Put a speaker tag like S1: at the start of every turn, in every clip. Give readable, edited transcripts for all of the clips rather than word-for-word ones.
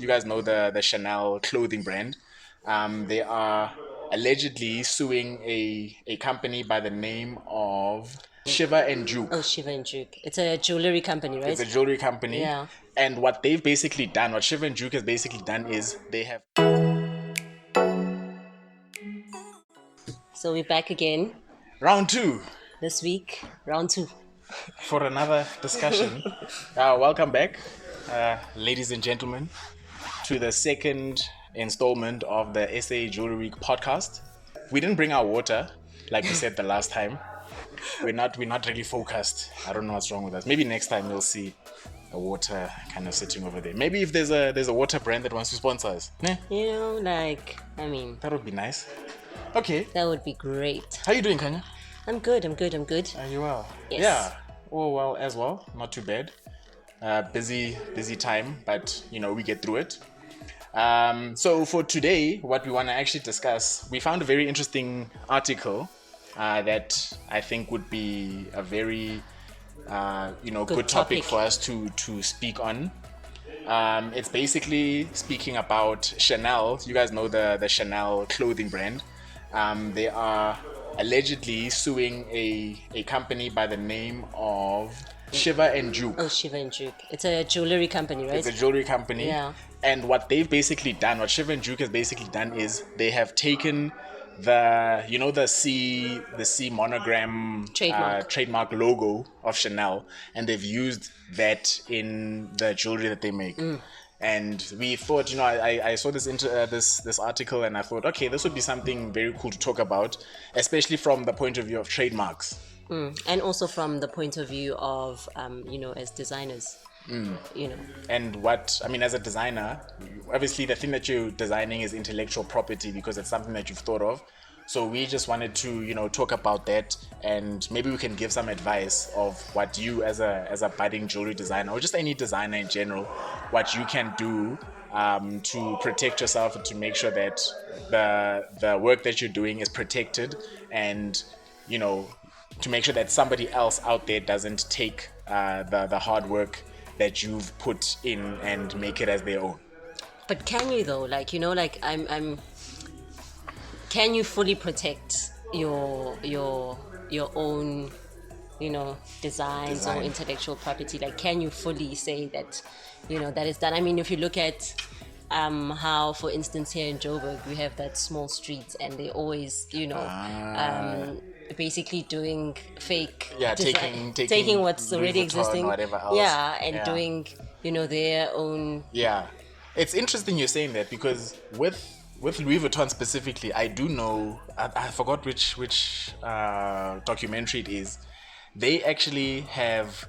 S1: You guys know the Chanel clothing brand. They are allegedly suing a company by the name of Shiver and Juke.
S2: Oh, Shiva and Juke. It's a jewellery company, right?
S1: It's a jewelry company.
S2: Yeah.
S1: And what they've basically done, what Shiver and Juke has basically done is they have.
S2: So we're back again
S1: Round two
S2: this week, round two.
S1: for another discussion. Welcome back, ladies and gentlemen, to the second installment of the SA Jewellery podcast. We didn't bring our water, like we said the last time. We're not really focused. I don't know what's wrong with us. Maybe next time we'll see a water kind of sitting over there. Maybe if there's a water brand that wants to sponsor us. Nah, that would be nice. Okay.
S2: That would be great.
S1: How you doing, Kanya?
S2: I'm good. Are
S1: You well?
S2: Yes.
S1: Yeah. Oh, well, as well. Not too bad. Busy time, but we get through it. So for today, what we want to actually discuss, we found a very interesting article that I think would be a very good topic for us to speak on. It's basically speaking about Chanel. You guys know the Chanel clothing brand. They are allegedly suing a company by the name of Shiver and Juke.
S2: Oh, Shiva and Juke. It's a jewellery company, right?
S1: It's a jewelry company.
S2: Yeah.
S1: And what they've basically done, what Shiver and Juke has basically done is they have taken the C monogram trademark logo of Chanel, and they've used that in the jewelry that they make. And we thought, I saw this article, and I thought, okay, this would be something very cool to talk about, especially from the point of view of trademarks.
S2: And also from the point of view of, as designers.
S1: And as a designer, obviously the thing that you're designing is intellectual property because it's something that you've thought of. So we just wanted to, talk about that, and maybe we can give some advice of what you as a budding jewelry designer, or just any designer in general, what you can do to protect yourself and to make sure that the work that you're doing is protected, and to make sure that somebody else out there doesn't take the hard work that you've put in and make it as their own.
S2: But can you though? Can you fully protect your own, designs or intellectual property? Like, can you fully say that, that is done? I mean, if you look at how, for instance, here in Joburg, we have that small street, and they always, basically doing fake taking what's
S1: Louis
S2: already
S1: Vuitton,
S2: existing,
S1: whatever else.
S2: doing their own.
S1: It's interesting you're saying that, because with Louis Vuitton specifically, I do know, I forgot which documentary it is. They actually have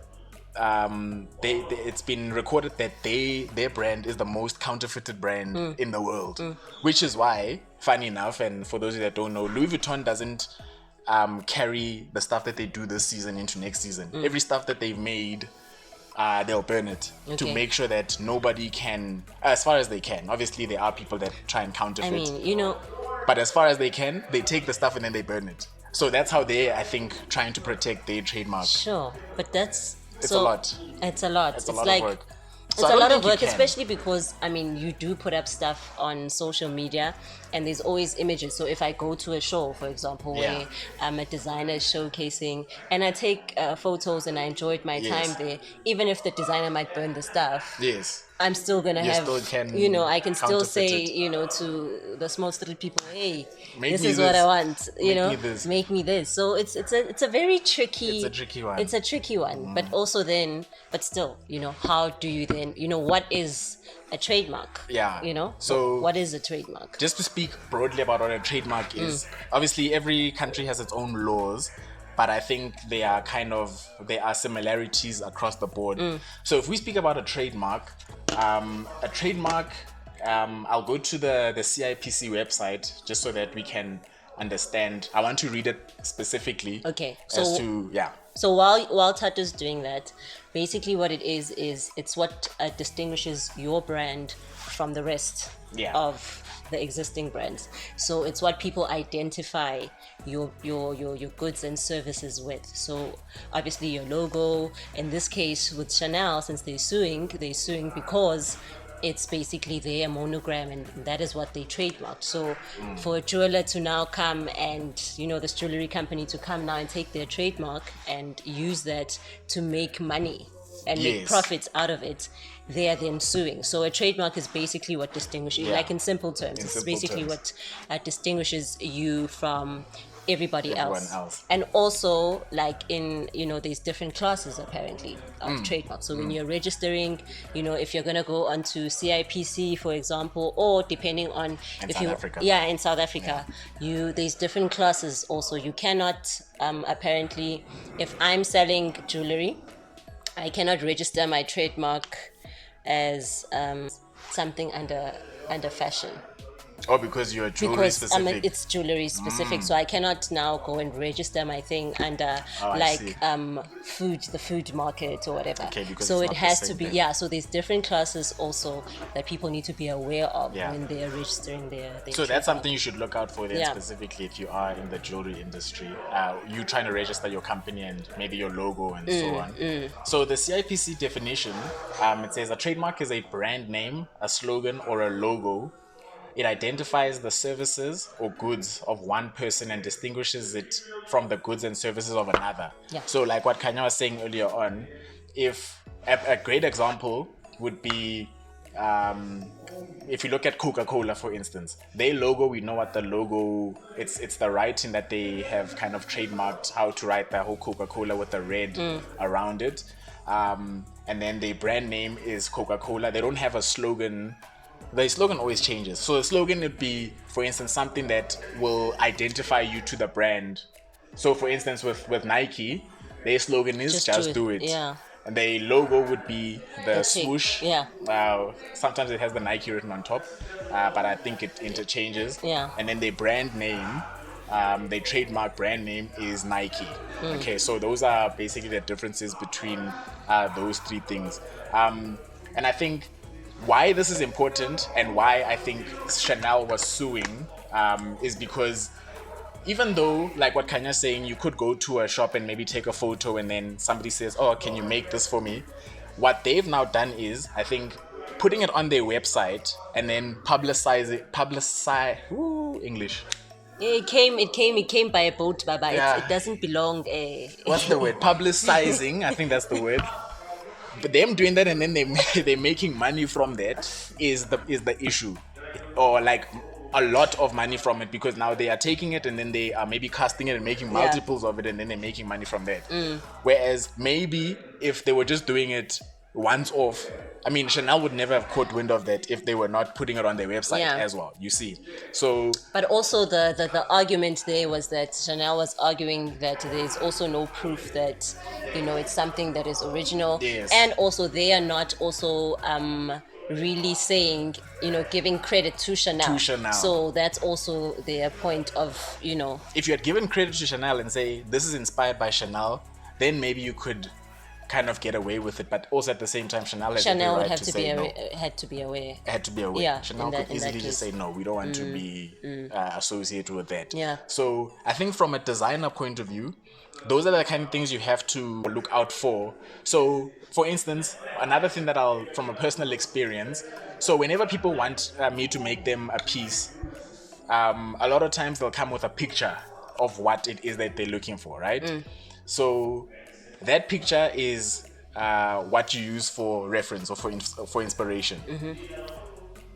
S1: it's been recorded that their brand is the most counterfeited brand in the world, which is why, funny enough, and for those of you that don't know, Louis Vuitton doesn't carry the stuff that they do this season into next season. Every stuff that they've made, they'll burn it to make sure that nobody can, as far as they can. Obviously, there are people that try and counterfeit. But as far as they can, they take the stuff and then they burn it. So that's how they, I think, trying to protect their trademark.
S2: Sure, but
S1: it's a lot.
S2: It's a lot.
S1: It's a lot of work.
S2: It's a lot of work, especially because, you do put up stuff on social media, and there's always images. So if I go to a show, for example, where a designer is showcasing, and I take photos and I enjoyed my time there, even if the designer might burn the stuff, I'm still gonna I can still say, to the small little people, hey, this is what I want, make me this. So it's a very tricky. It's a tricky one, but still, how do you then, what is a trademark? So what is a trademark?
S1: Just to speak broadly about what a trademark is, obviously every country has its own laws, but I think there are similarities across the board. So if we speak about a trademark, I'll go to the CIPC website just so that we can understand. I want to read it specifically.
S2: Okay.
S1: So
S2: while Tato's doing that, basically what it is it's what distinguishes your brand from the rest of the existing brands. So it's what people identify your goods and services with. So obviously your logo, in this case with Chanel, since they're suing because it's basically their monogram, and that is what they trademarked. So for a jeweler to now come and, this jewelry company to come now and take their trademark and use that to make money and make
S1: Yes.
S2: profits out of it, they are then suing. So a trademark is basically what distinguishes,
S1: Yeah.
S2: like in simple terms,
S1: In
S2: it's
S1: simple
S2: basically
S1: terms.
S2: what distinguishes you from everybody
S1: Everyone
S2: else.
S1: else.
S2: And also, like in, there's different classes apparently of trademarks. So when you're registering, if you're going to go onto CIPC, for example, or depending on
S1: In
S2: if
S1: South
S2: you
S1: Africa.
S2: yeah in South Africa, there's different classes also. You cannot apparently, if I'm selling jewelry, I cannot register my trademark as something under fashion,
S1: Oh, because you're jewelry
S2: because
S1: specific.
S2: it's jewelry specific. So I cannot now go and register my thing under
S1: I see.
S2: the food market or whatever.
S1: Okay, because
S2: so
S1: it's
S2: it
S1: not the
S2: has
S1: same
S2: to be
S1: thing.
S2: so there's different classes also that people need to be aware of
S1: Yeah.
S2: when they're registering their
S1: So that's
S2: trademark.
S1: something you should look out for then,
S2: Yeah.
S1: specifically if you are in the jewelry industry. You trying to register your company and maybe your logo and so on. So the CIPC definition, it says a trademark is a brand name, a slogan, or a logo. It identifies the services or goods of one person and distinguishes it from the goods and services of another.
S2: Yeah.
S1: So like what Kanya was saying earlier on, if a great example would be if you look at Coca-Cola, for instance, their logo, we know what the logo, it's the writing that they have kind of trademarked, how to write the whole Coca-Cola with the red around it. And then their brand name is Coca-Cola. They don't have a slogan. The slogan always changes. So the slogan would be, for instance, something that will identify you to the brand. So for instance, with Nike, their slogan is just do it.
S2: Yeah.
S1: And their logo would be the
S2: The tick,
S1: swoosh.
S2: yeah.
S1: Sometimes it has the Nike written on top, but I think it interchanges.
S2: Yeah.
S1: And then their brand name, their trademark brand name is Nike. Okay, so those are basically the differences between those three things. And I think why this is important and why I think Chanel was suing is because even though, like what Kanya's saying, you could go to a shop and maybe take a photo and then somebody says, oh, can you make this for me? What they've now done is, I think, putting it on their website and then English.
S2: It came by a boat, Baba.
S1: Yeah.
S2: It doesn't belong.
S1: What's the word? Publicizing, I think that's the word. But them doing that and then they're making money from that is the issue, or like a lot of money from it, because now they are taking it and then they are maybe casting it and making multiples of it and then they're making money from that. Whereas maybe if they were just doing it once off, I mean, Chanel would never have caught wind of that if they were not putting it on their website as well, you see. So
S2: But also the argument there was that Chanel was arguing that there's also no proof that, it's something that is original.
S1: Yes.
S2: And also they are not also really saying, giving credit to Chanel.
S1: To Chanel.
S2: So that's also their point of,
S1: if you had given credit to Chanel and say, this is inspired by Chanel, then maybe you could kind of get away with it, but also at the same time, Chanel has
S2: Chanel
S1: every
S2: would
S1: right
S2: have
S1: to
S2: to
S1: say
S2: be
S1: no.
S2: had to be aware.
S1: Had to be aware.
S2: Yeah,
S1: Chanel
S2: in that-
S1: could
S2: in that
S1: easily just
S2: case.
S1: say no, we don't want to be associated with that.
S2: Yeah.
S1: So I think from a designer point of view, those are the kind of things you have to look out for. So for instance, another thing that from a personal experience, so whenever people want me to make them a piece, a lot of times they'll come with a picture of what it is that they're looking for, right? So that picture is what you use for reference or for inspiration.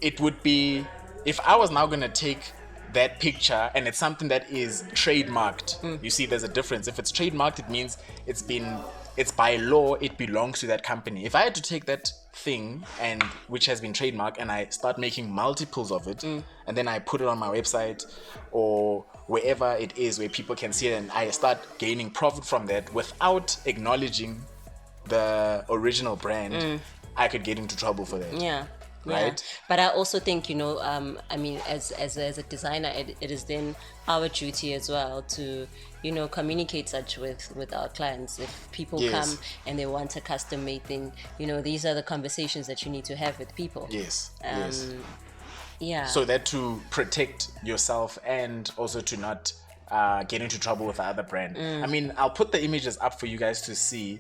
S1: It would be, if I was now going to take that picture and it's something that is trademarked, you see there's a difference. If it's trademarked, it means it's by law, it belongs to that company. If I had to take that thing and which has been trademarked and I start making multiples of it and then I put it on my website or wherever it is where people can see it and I start gaining profit from that without acknowledging the original brand, I could get into trouble for that.
S2: Yeah.
S1: Right.
S2: Yeah. But I also think, I mean, as a designer, it is then our duty as well to, communicate such with our clients. If people come and they want a custom made thing, these are the conversations that you need to have with people.
S1: Yes.
S2: Yeah.
S1: So that to protect yourself and also to not get into trouble with the other brand. I mean, I'll put the images up for you guys to see.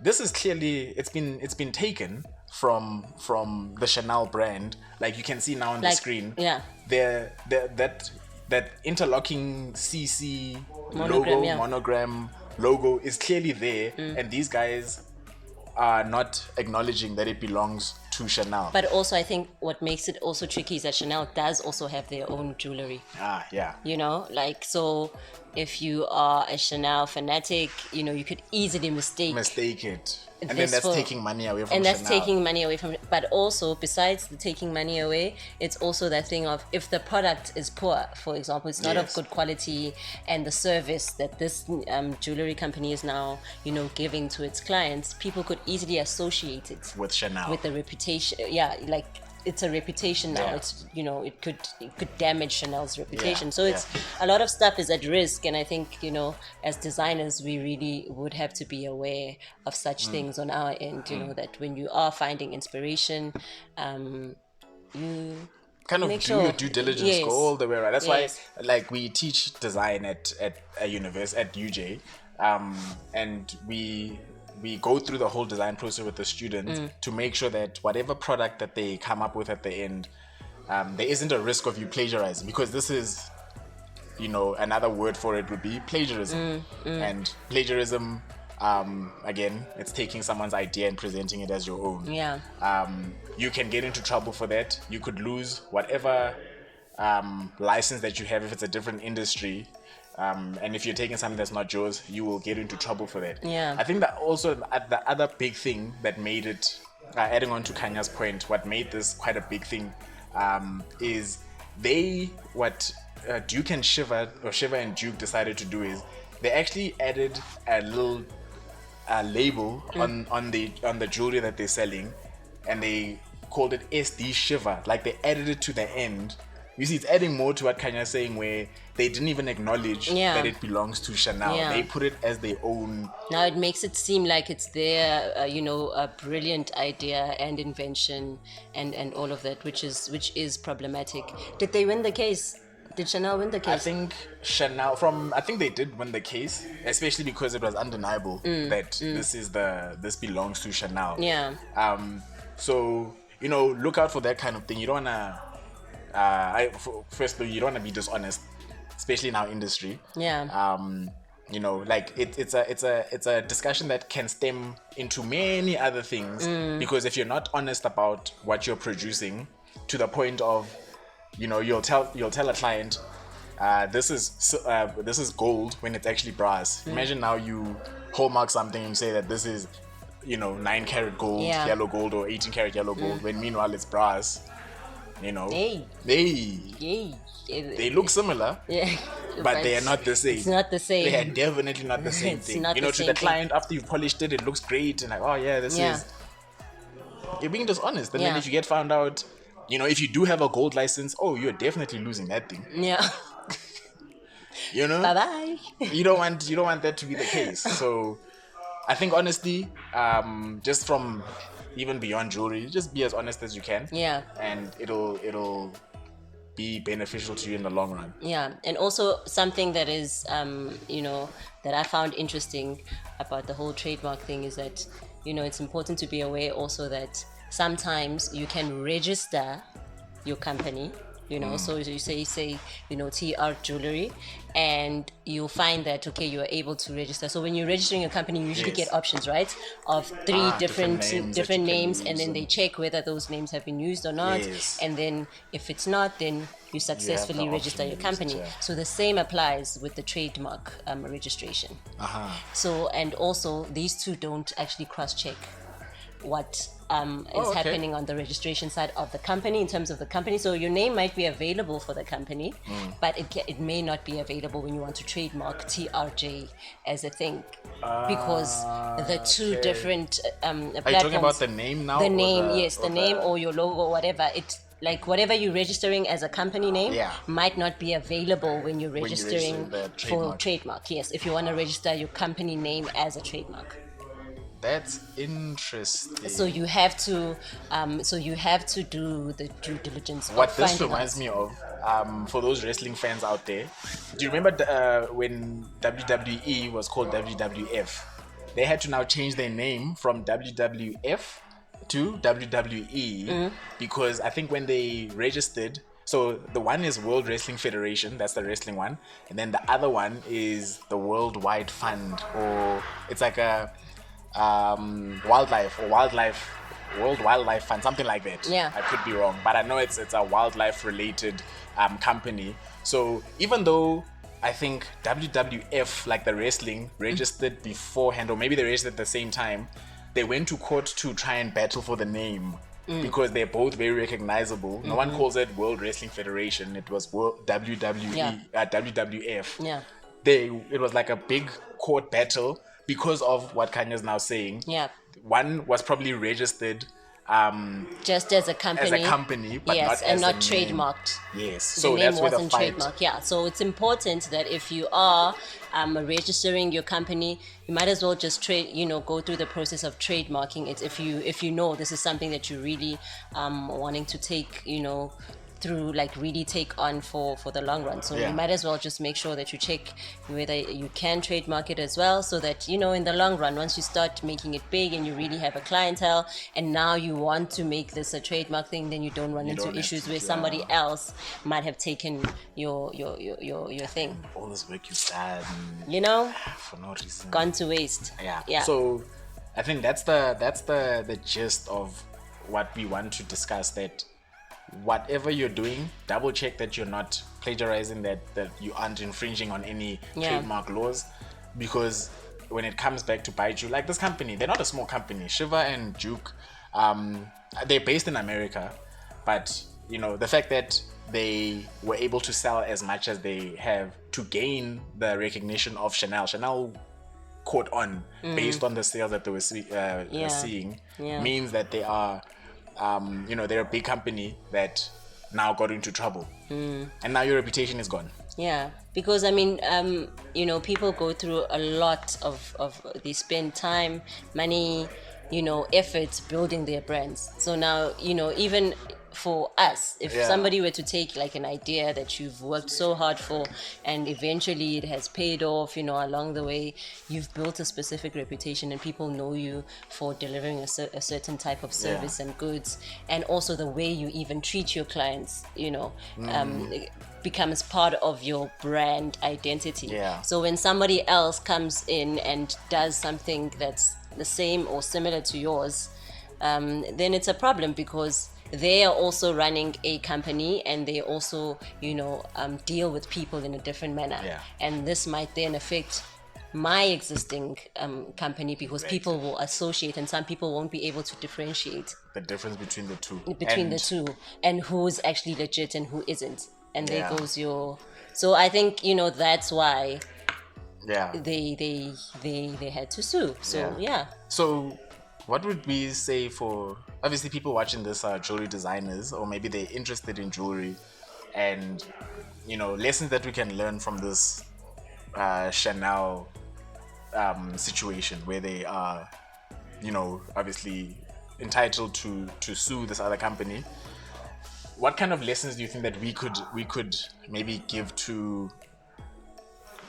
S1: This is clearly it's been taken from the Chanel brand. Like you can see now on the
S2: Like,
S1: screen,
S2: yeah.
S1: that interlocking CC
S2: Monogram,
S1: monogram logo is clearly there, and these guys are not acknowledging that it belongs to Chanel.
S2: But also, I think what makes it also tricky is that Chanel does also have their own jewelry.
S1: Yeah.
S2: You know, like, so if you are a Chanel fanatic, you know, you could easily mistake
S1: it. And then
S2: this
S1: that's
S2: for-
S1: taking money away from
S2: and that's
S1: Chanel.
S2: taking money away from. But also, besides the taking money away, it's also that thing of, if the product is poor, for example, it's not of
S1: Yes.
S2: good quality, and the service that this jewelry company is now, you know, giving to its clients, people could easily associate it
S1: with Chanel.
S2: with the reputation. Yeah, like, it's a reputation now.
S1: Yeah.
S2: It's, you know, it could damage Chanel's reputation.
S1: Yeah,
S2: So it's a lot of stuff is at risk, and I think, you know, as designers, we really would have to be aware of such things on our end. You know, that when you are finding inspiration, you
S1: kind of
S2: make
S1: do
S2: sure-
S1: your due diligence,
S2: Yes.
S1: go all the way around. That's
S2: Yes.
S1: why, like, we teach design at a university, at UJ, and we go through the whole design process with the students to make sure that whatever product that they come up with at the end, there isn't a risk of you plagiarizing, because this is, you know, another word for it would be plagiarism. And plagiarism, again, it's taking someone's idea and presenting it as your own.
S2: Yeah.
S1: You can get into trouble for that. You could lose whatever license that you have if it's a different industry. And if you're taking something that's not yours, you will get into trouble for that.
S2: Yeah.
S1: I think that also the other big thing that made it, adding on to Kanya's point, what made this quite a big thing is what Duke and Shiva, or Shiva and Duke, decided to do is they actually added a little label on the jewelry that they're selling, and they called it SD Shiva. Like, they added it to the end. You see, it's adding more to what Kanya's saying, where they didn't even acknowledge that it belongs to Chanel.
S2: Yeah.
S1: They put it as their own.
S2: Now it makes it seem like it's their, you know, a brilliant idea and invention and all of that, which is problematic. Did they win the case? Did Chanel win the case?
S1: I think they did win the case, especially because it was undeniable that this belongs to Chanel.
S2: Yeah.
S1: So, you know, look out for that kind of thing. You don't wanna, firstly, you don't wanna be dishonest, especially in our industry.
S2: Yeah.
S1: You know, like it's a discussion that can stem into many other things, because if you're not honest about what you're producing, to the point of, you know, you'll tell a client, this is gold when it's actually brass. Imagine now you hallmark something and say that this is, you know, 9 karat gold, yellow gold, or 18 karat yellow gold, when meanwhile it's brass. You know,
S2: Hey.
S1: they look similar,
S2: Yeah.
S1: but they are not the same.
S2: It's not the same.
S1: They are definitely not the same
S2: It's
S1: thing.
S2: not
S1: You know,
S2: the
S1: to
S2: same
S1: the
S2: thing.
S1: client, after you've polished it, it looks great, and like, oh yeah, this is. You're being dishonest, and then
S2: Yeah.
S1: if you get found out, you know, if you do have a gold license, oh, you're definitely losing that thing.
S2: Yeah.
S1: You know,
S2: Bye bye.
S1: you don't want that to be the case. So, I think honestly, just from even beyond jewelry, just be as honest as you can.
S2: Yeah.
S1: And it'll be beneficial to you in the long run.
S2: Yeah, and also something that is, you know, that I found interesting about the whole trademark thing is that, you know, it's important to be aware also that sometimes you can register your company, you know, so you say, you know, TR Jewellery, and you'll find that, okay, you're able to register. So when you're registering your company, you usually get options, right, of three different
S1: different names that you can
S2: names, and
S1: use,
S2: then they check whether those names have been used or not.
S1: Yes.
S2: And then if it's not, then you successfully
S1: option
S2: register
S1: to
S2: your
S1: use it,
S2: company.
S1: yeah.
S2: So the same applies with the trademark registration. So, and also these two don't actually cross-check what is happening on the registration side of the company in terms of the company. So your name might be available for the company, but it may not be available when you want to trademark TRJ as a thing, because the two different platforms.
S1: Are you talking about the name now?
S2: The
S1: or
S2: name,
S1: the-
S2: yes,
S1: or
S2: the name or your logo or whatever. It, like, whatever you're registering as a company name might not be available when you're registering
S1: the
S2: for
S1: trademark.
S2: trademark. Yes, if you want to register your company name as a trademark.
S1: That's interesting.
S2: So you have to do the due diligence.
S1: What
S2: of
S1: this
S2: finding
S1: reminds
S2: out.
S1: me of, for those wrestling fans out there, do you remember when WWE was called WWF? They had to now change their name from WWF to WWE because I think when they registered, so the one is World Wrestling Federation, that's the wrestling one, and then the other one is the Worldwide Fund, or it's like a World Wildlife Fund, something like that.
S2: Yeah.
S1: I could be wrong, but I know it's a wildlife related company. So even though I think WWF, like the wrestling, registered beforehand, or maybe they registered at the same time, they went to court to try and battle for the name because they're both very recognizable. No one calls it World Wrestling Federation. It was WWF.
S2: Yeah.
S1: It was like a big court battle because of what Kanya's now saying.
S2: Yeah.
S1: One was probably registered
S2: just as a company,
S1: but
S2: yes,
S1: not
S2: and
S1: as
S2: not
S1: a name.
S2: trademarked.
S1: Yes, so
S2: The name
S1: that's where the
S2: wasn't
S1: fight.
S2: trademarked. Yeah, so it's important that if you are registering your company, you might as well just go through the process of trademarking it. If you know this is something that you really wanting to take, through, like, really take on for the long run. So you might as well just make sure that you check whether you can trademark it as well, so that in the long run, once you start making it big and you really have a clientele and now you want to make this a trademark thing, then you don't run into issues where somebody else might have taken your thing.
S1: All this work you've done, for no reason,
S2: gone to waste.
S1: Yeah. So I think that's the gist of what we want to discuss, that whatever you're doing, double check that you're not plagiarizing, that you aren't infringing on any trademark laws, because when it comes back to bite you, like this company, they're not a small company. Shiva and Juke, they're based in America, but the fact that they were able to sell as much as they have to gain the recognition of Chanel caught on based on the sales that they were seeing, means that they are they're a big company that now got into trouble, and now your reputation is gone.
S2: Yeah, because people go through a lot of they spend time, money, efforts building their brands. So now, even for us, if somebody were to take like an idea that you've worked so hard for and eventually it has paid off, along the way, you've built a specific reputation and people know you for delivering a certain type of service and goods, and also the way you even treat your clients, it becomes part of your brand identity. So when somebody else comes in and does something that's the same or similar to yours, then it's a problem, because they are also running a company and they also, deal with people in a different manner. And this might then affect my existing company, because people will associate and some people won't be able to differentiate
S1: the difference between the two.
S2: And who's actually legit and who isn't. And there goes your... So I think, that's why they had to sue. So,
S1: So what would we say for, obviously people watching this are jewelry designers, or maybe they're interested in jewelry, and lessons that we can learn from this Chanel situation, where they are obviously entitled to sue this other company. What kind of lessons do you think that we could maybe give to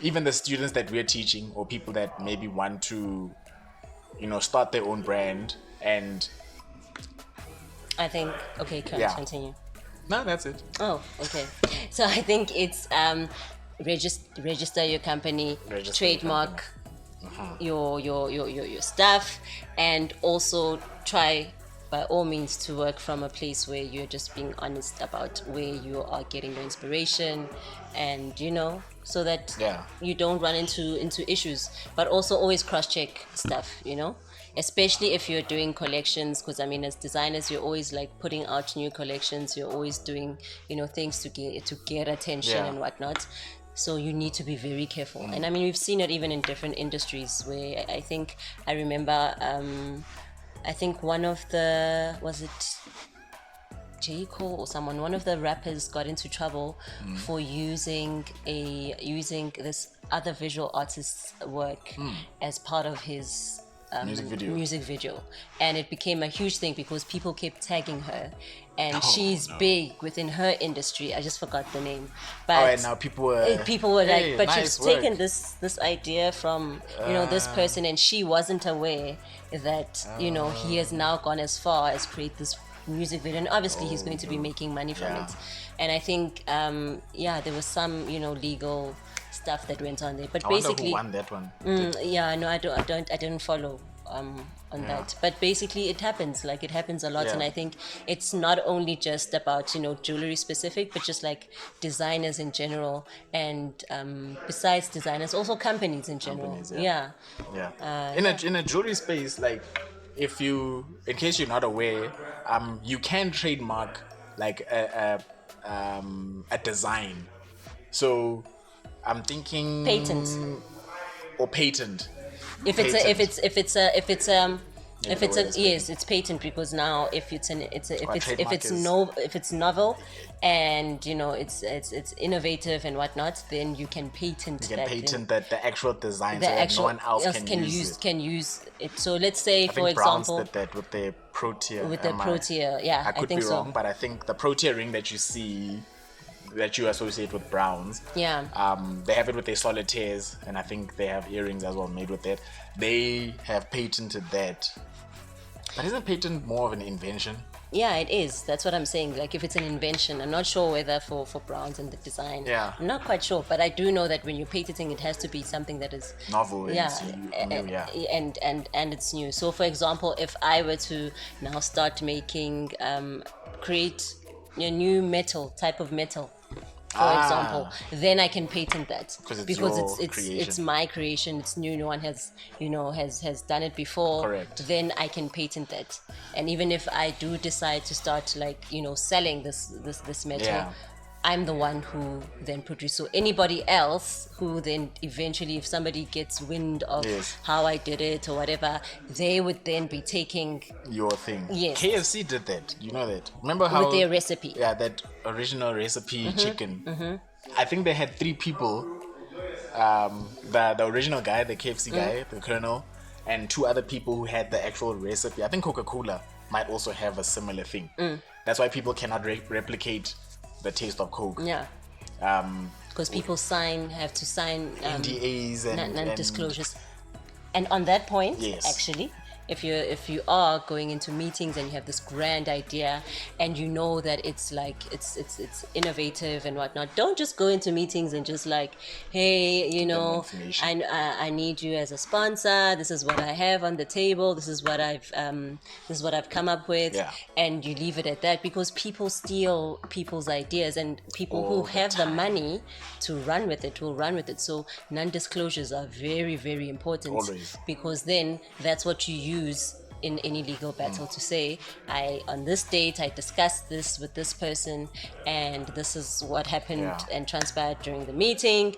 S1: even the students that we're teaching, or people that maybe want to start their own brand? And
S2: I think, okay, continue.
S1: No, that's it.
S2: Oh, okay. So I think it's register your company, trademark your stuff, and also try by all means to work from a place where you're just being honest about where you are getting your inspiration, and so that you don't run into issues. But also always cross-check stuff, especially if you're doing collections, because as designers, you're always like putting out new collections, you're always doing things to get attention and whatnot. So you need to be very careful. And we've seen it even in different industries, where I remember I think one of the, was it J. Cole or someone, one of the rappers got into trouble for using this other visual artist's work as part of his
S1: music video.
S2: And it became a huge thing because people kept tagging her, and
S1: Oh,
S2: she's
S1: no.
S2: big within her industry. I just forgot the name,
S1: Oh,
S2: but
S1: and now people were
S2: like,
S1: "Hey,
S2: but
S1: nice
S2: you've
S1: work."
S2: taken this idea from this person, and she wasn't aware that he has now gone as far as create this music video, and obviously he's going to be making money from
S1: Yeah.
S2: it. And I think there was some legal stuff that went on there, but
S1: I wonder
S2: basically
S1: who won that one.
S2: yeah, no, I didn't follow on that. But basically, it happens. Like, it happens a lot,
S1: Yeah.
S2: and I think it's not only just about jewelry specific, but just like designers in general, and besides designers, also companies in general.
S1: Companies, yeah. In a jewelry space, like, if you, in case you're not aware, you can trademark like a design. So I'm thinking
S2: Patent.
S1: or patent.
S2: If it's
S1: Patent.
S2: if
S1: the
S2: it's
S1: word
S2: a
S1: is
S2: yes, it's patent, because now if it's
S1: trademark is-
S2: if it's novel, and it's innovative and whatnot, then you can patent
S1: You can
S2: that.
S1: patent the actual design,
S2: The
S1: so that
S2: actual
S1: no one else can use it.
S2: it. So let's say,
S1: I
S2: for
S1: think Browns
S2: example,
S1: did that with their Protea.
S2: with the Protea, yeah,
S1: I could
S2: think
S1: be
S2: so.
S1: wrong, but I think the Protea ring that you see, that you associate with Browns,
S2: Yeah.
S1: they have it with their solitaires, and I think they have earrings as well made with that. They have patented that. But isn't patent more of an invention?
S2: Yeah, it is. That's what I'm saying. Like, if it's an invention, I'm not sure whether for Browns and the design.
S1: Yeah.
S2: I'm not quite sure, but I do know that when you're patenting, it has to be something that is
S1: Novel and
S2: yeah,
S1: new, yeah.
S2: and it's new. So, for example, if I were to now start making, create a new type of metal, for example, then I can patent that
S1: 'Cause it's
S2: because
S1: your
S2: it's
S1: creation.
S2: my creation. It's new. No one has done it before.
S1: Correct.
S2: Then I can patent that. And even if I do decide to start, like, selling this metal,
S1: Yeah.
S2: I'm the one who then produce. So anybody else who then eventually, if somebody gets wind of
S1: Yes.
S2: how I did it or whatever, they would then be taking
S1: Your thing.
S2: Yes.
S1: KFC did that. You know that. Remember how
S2: with their recipe.
S1: Yeah, that original recipe chicken. I think they had 3 people. The original guy, the KFC guy, the Colonel, and 2 other people who had the actual recipe. I think Coca-Cola might also have a similar thing. That's why people cannot replicate the taste of Coke.
S2: Yeah. Because people have to sign
S1: NDAs and
S2: non-disclosures. And on that point,
S1: Yes.
S2: actually, if you are going into meetings and you have this grand idea and you know that it's like it's innovative and whatnot, don't just go into meetings and just like, hey,
S1: information.
S2: I need you as a sponsor. This is what I have on the table. This is what I've come up with.
S1: Yeah.
S2: And you leave it at that, because people steal people's ideas, and people
S1: All
S2: who
S1: the
S2: have the
S1: time.
S2: money to run with it will run with it. So non-disclosures are very, very important.
S1: Always.
S2: Because then that's what you use in any legal battle to say, on this date I discussed this with this person, and this is what happened
S1: Yeah.
S2: and transpired during the meeting,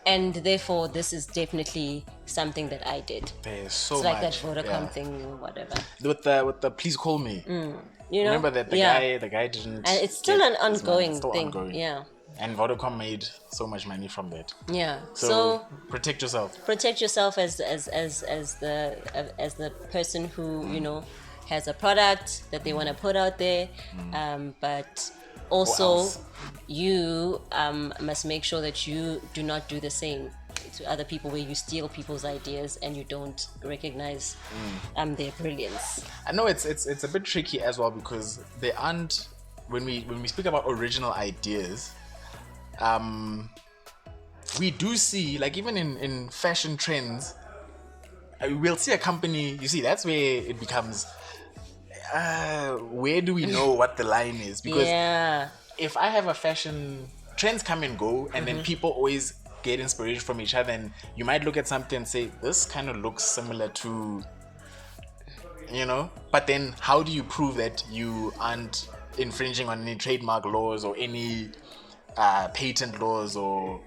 S2: and therefore this is definitely something that I did.
S1: There's so
S2: It's like that
S1: much.
S2: Vodacom
S1: yeah.
S2: thing or whatever.
S1: With the please call me. Remember that the guy didn't.
S2: And it's still
S1: get
S2: an
S1: his money.
S2: ongoing
S1: It's still
S2: thing.
S1: ongoing.
S2: Yeah.
S1: And Vodacom made so much money from that.
S2: Yeah.
S1: So,
S2: So
S1: protect yourself.
S2: protect yourself as the person who has a product that they want to put out there, but also
S1: else?
S2: you must make sure that you do not do the same to other people, where you steal people's ideas and you don't recognize their brilliance.
S1: I know it's a bit tricky as well, because they aren't, when we speak about original ideas, we do see, like, even in fashion trends, we'll see a company, you see, that's where it becomes, where do we know what the line is? Because
S2: Yeah.
S1: if I have a fashion, trends come and go, and then people always get inspiration from each other, and you might look at something and say, this kind of looks similar to, but then how do you prove that you aren't infringing on any trademark laws or any patent laws, or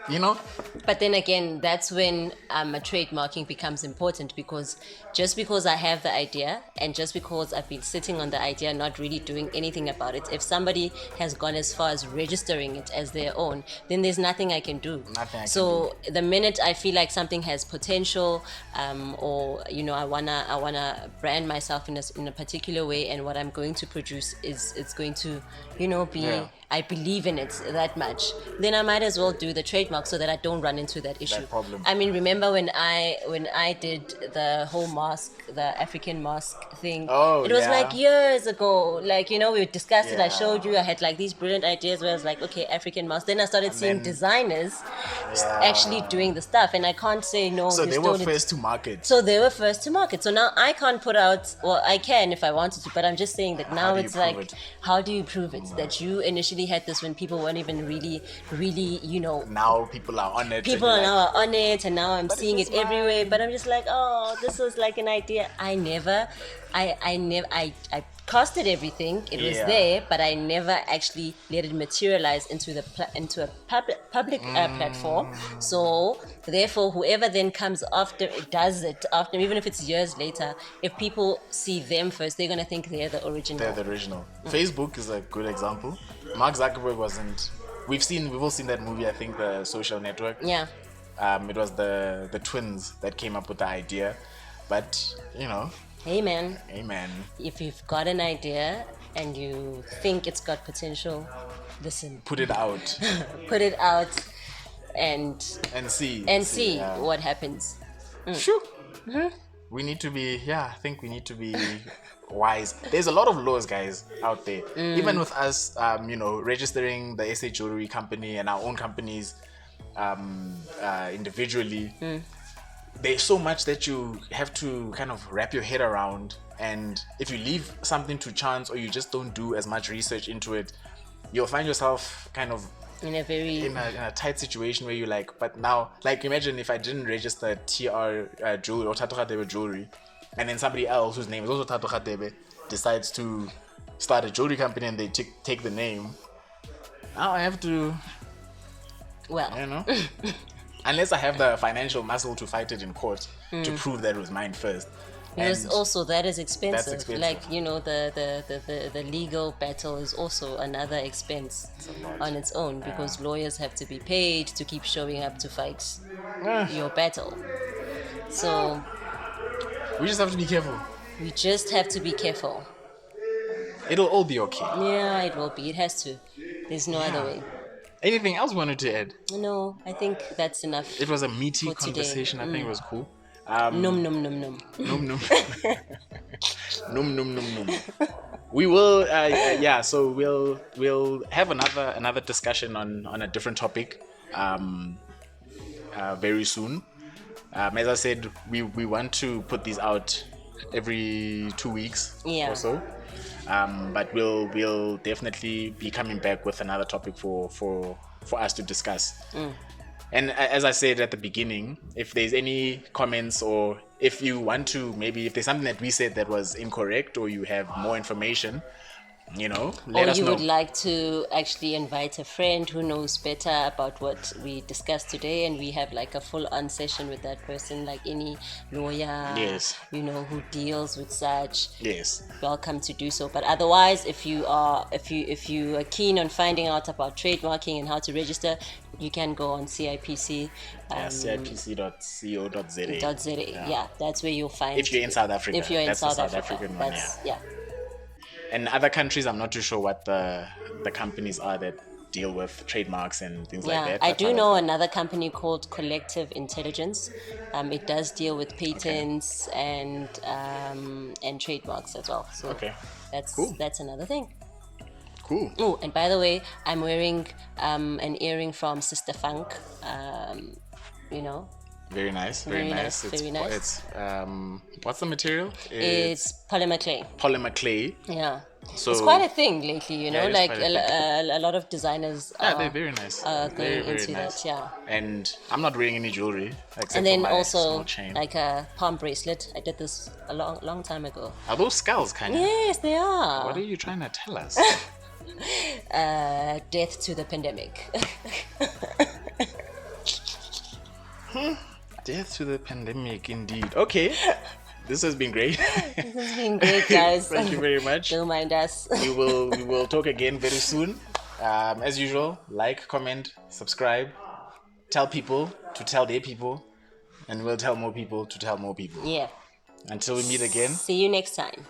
S1: You know?
S2: But then again, that's when a trademarking becomes important, because just because I have the idea and just because I've been sitting on the idea, not really doing anything about it, if somebody has gone as far as registering it as their own, then there's nothing I can do.
S1: Nothing I can
S2: So the minute I feel like something has potential, or I wanna brand myself in a particular way, and what I'm going to produce is it's going to be.
S1: Yeah.
S2: I believe in it that much, then I might as well do the trademark so that I don't run into that issue.
S1: That problem.
S2: I mean, remember when I did the whole mask, the African mask thing?
S1: Oh,
S2: it was
S1: yeah.
S2: like years ago. Like, we discussed it. I
S1: Yeah.
S2: showed you. I had like these brilliant ideas where I was like, okay, African mask. Then I started seeing
S1: then-
S2: designers
S1: Yeah.
S2: actually doing the stuff, and I can't say no.
S1: So
S2: you
S1: they were
S2: stole it.
S1: first to market.
S2: So they were first to market. So now I can't put out, well, I can if I wanted to, but I'm just saying that now
S1: do you
S2: it's
S1: prove
S2: like,
S1: it?
S2: how do you prove it? That you initially had this when people weren't even really,
S1: Now people are on it.
S2: people
S1: and
S2: are
S1: you're
S2: now on it, and now I'm
S1: But it
S2: seeing
S1: was
S2: it everywhere. But I'm just like, oh, this was like an idea. I costed everything. It was
S1: Yeah.
S2: there, but I never actually let it materialize into a public platform. So therefore, whoever then comes after does it after, even if it's years later, if people see them first, they're gonna think they're the original.
S1: They're the original. Facebook is a good example. Mark Zuckerberg wasn't. We've all seen that movie. I think The Social Network.
S2: Yeah.
S1: It was the twins that came up with the idea, but
S2: Hey man,
S1: amen.
S2: if you've got an idea and you think it's got potential, listen,
S1: Put it out
S2: put it out and
S1: see.
S2: see
S1: yeah.
S2: what happens.
S1: Shoo. We need to be. Yeah, I think we need to be wise. There's a lot of laws, guys, out there. Even with us, registering the SA Jewellery company and our own companies individually. There's so much that you have to kind of wrap your head around, and if you leave something to chance or you just don't do as much research into it, you'll find yourself kind of
S2: In a very
S1: in a tight situation where you're like, but now, like, imagine if I didn't register TR Jewelry or Tato Khatebe Jewelry, and then somebody else whose name is also Tato Khatebe decides to start a jewelry company and they take the name. Now I have to,
S2: well.
S1: unless I have the financial muscle to fight it in court to prove that it was mine first.
S2: Because
S1: And
S2: also that is expensive.
S1: expensive.
S2: Like, the legal battle is also another expense on its own, because lawyers have to be paid to keep showing up to fight your battle. So
S1: we just have to be careful.
S2: we just have to be careful.
S1: It'll all be okay.
S2: Yeah, it will be. It has to. There's no other way.
S1: Anything else you wanted to add?
S2: No, I think that's enough.
S1: It was a meaty
S2: For today.
S1: conversation. I think it was cool.
S2: Num num num num.
S1: Num num. Num num num num. We will so we'll have another discussion on a different topic very soon. As I said, we want to put these out every 2 weeks
S2: Yeah.
S1: or so. But we'll definitely be coming back with another topic for us to discuss. And as I said at the beginning, if there's any comments, or if you want to, maybe if there's something that we said that was incorrect, or you have more information, let
S2: Or
S1: us
S2: you
S1: know.
S2: would like to actually invite a friend who knows better about what we discussed today, and we have like a full-on session with that person, like any lawyer,
S1: Yes.
S2: who deals with such.
S1: Yes.
S2: Welcome to do so. But otherwise, if you are keen on finding out about trademarking and how to register, you can go on CIPC.
S1: CIPC.co.za.
S2: .za. Yeah, that's where you'll find.
S1: If you're in South Africa.
S2: If you're in
S1: That's the
S2: South
S1: South
S2: Africa,
S1: African one,
S2: that's
S1: yeah. And other countries, I'm not too sure what the companies are that deal with trademarks and things like that.
S2: I
S1: But
S2: do
S1: other-
S2: know another company called Collective Intelligence. It does deal with patents and trademarks as well. So
S1: Okay.
S2: that's another thing.
S1: Cool.
S2: Oh, and by the way, I'm wearing an earring from Sister Funk.
S1: Very nice.
S2: Very nice, very nice.
S1: It's what's the material?
S2: It's polymer clay.
S1: polymer clay.
S2: Yeah.
S1: So
S2: It's quite a thing lately,
S1: Yeah, it is
S2: like
S1: quite a
S2: a lot of designers
S1: yeah,
S2: are
S1: they're very nice.
S2: going
S1: very, very
S2: into
S1: nice.
S2: that, yeah.
S1: And I'm not wearing any jewelry except
S2: And then
S1: for my
S2: also
S1: small chain.
S2: like a palm bracelet. I did this a long time ago.
S1: Are those skulls, Kanye?
S2: Yes, they are.
S1: What are you trying to tell us?
S2: Death to the pandemic.
S1: Death to the pandemic, indeed. Okay. This has been great.
S2: This has been great, guys.
S1: Thank you very much.
S2: Don't mind us.
S1: We will talk again very soon. As usual, like, comment, subscribe, tell people to tell their people, and we'll tell more people to tell more people.
S2: Yeah.
S1: Until we meet again.
S2: See you next time.